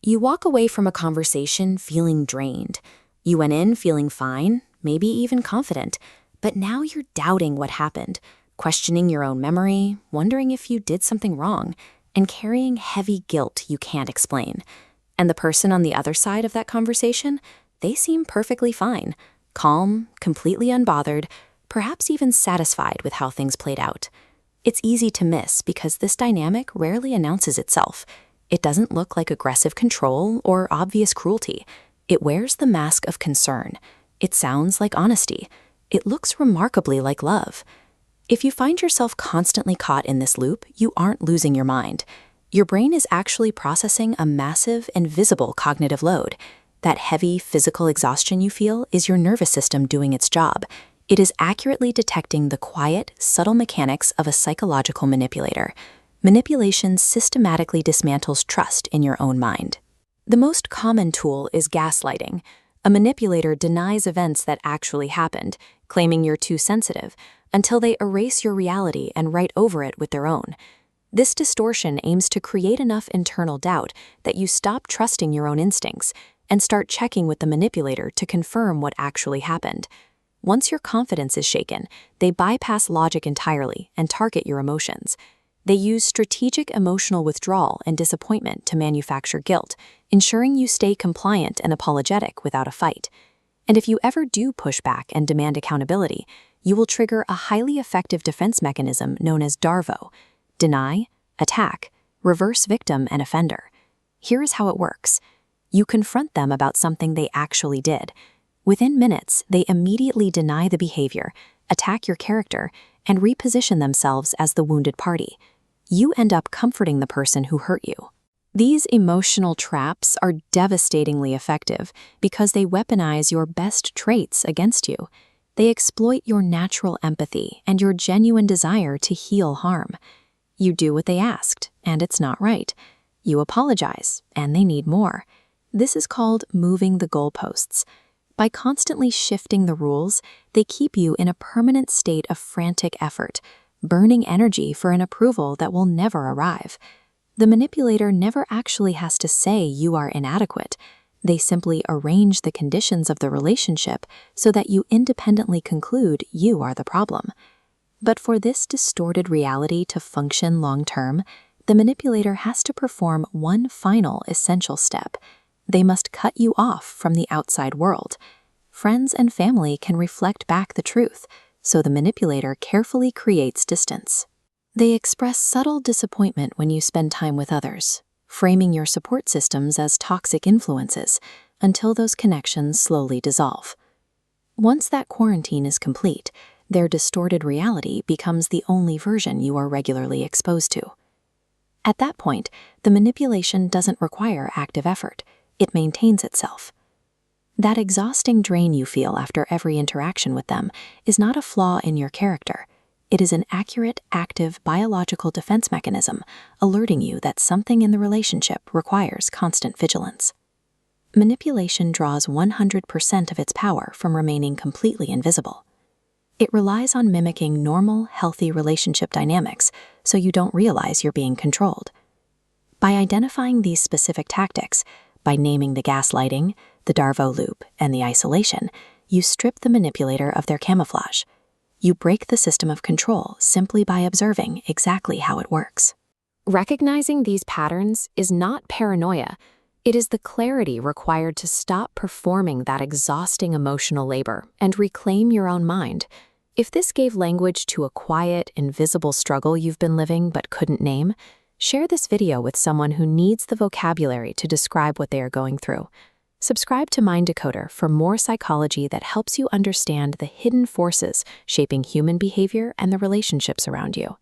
You walk away from a conversation feeling drained. You went in feeling fine, maybe even confident, but now you're doubting what happened, questioning your own memory, wondering if you did something wrong, and carrying heavy guilt you can't explain. And the person on the other side of that conversation, they seem perfectly fine, calm, completely unbothered, perhaps even satisfied with how things played out. It's easy to miss because this dynamic rarely announces itself. It doesn't look like aggressive control or obvious cruelty. It wears the mask of concern. It sounds like honesty. It looks remarkably like love. If you find yourself constantly caught in this loop, you aren't losing your mind. Your brain is actually processing a massive and visible cognitive load. That heavy physical exhaustion you feel is your nervous system doing its job. It is accurately detecting the quiet, subtle mechanics of a psychological manipulator. Manipulation systematically dismantles trust in your own mind. The most common tool is gaslighting. A manipulator denies events that actually happened, claiming you're too sensitive, until they erase your reality and write over it with their own. This distortion aims to create enough internal doubt that you stop trusting your own instincts and start checking with the manipulator to confirm what actually happened. Once your confidence is shaken, they bypass logic entirely and target your emotions. They use strategic emotional withdrawal and disappointment to manufacture guilt, ensuring you stay compliant and apologetic without a fight. And if you ever do push back and demand accountability, you will trigger a highly effective defense mechanism known as DARVO: deny, attack, reverse victim and offender. Here is how it works. You confront them about something they actually did. Within minutes, they immediately deny the behavior, attack your character, and reposition themselves as the wounded party. You end up comforting the person who hurt you. These emotional traps are devastatingly effective because they weaponize your best traits against you. They exploit your natural empathy and your genuine desire to heal harm. You do what they asked, and it's not right. You apologize, and they need more. This is called moving the goalposts. By constantly shifting the rules, they keep you in a permanent state of frantic effort, burning energy for an approval that will never arrive. The manipulator never actually has to say you are inadequate. They simply arrange the conditions of the relationship so that you independently conclude you are the problem. But for this distorted reality to function long-term, the manipulator has to perform one final essential step. They must cut you off from the outside world. Friends and family can reflect back the truth, so the manipulator carefully creates distance. They express subtle disappointment when you spend time with others, framing your support systems as toxic influences until those connections slowly dissolve. Once that quarantine is complete, their distorted reality becomes the only version you are regularly exposed to. At that point, the manipulation doesn't require active effort. It maintains itself. That exhausting drain you feel after every interaction with them is not a flaw in your character. It is an accurate, active biological defense mechanism alerting you that something in the relationship requires constant vigilance. Manipulation draws 100% of its power from remaining completely invisible. It relies on mimicking normal, healthy relationship dynamics so you don't realize you're being controlled. By identifying these specific tactics, by naming the gaslighting, the DARVO loop, and the isolation, you strip the manipulator of their camouflage. You break the system of control simply by observing exactly how it works. Recognizing these patterns is not paranoia. It is the clarity required to stop performing that exhausting emotional labor and reclaim your own mind. If this gave language to a quiet, invisible struggle you've been living but couldn't name, share this video with someone who needs the vocabulary to describe what they are going through. Subscribe to Mind Decoder for more psychology that helps you understand the hidden forces shaping human behavior and the relationships around you.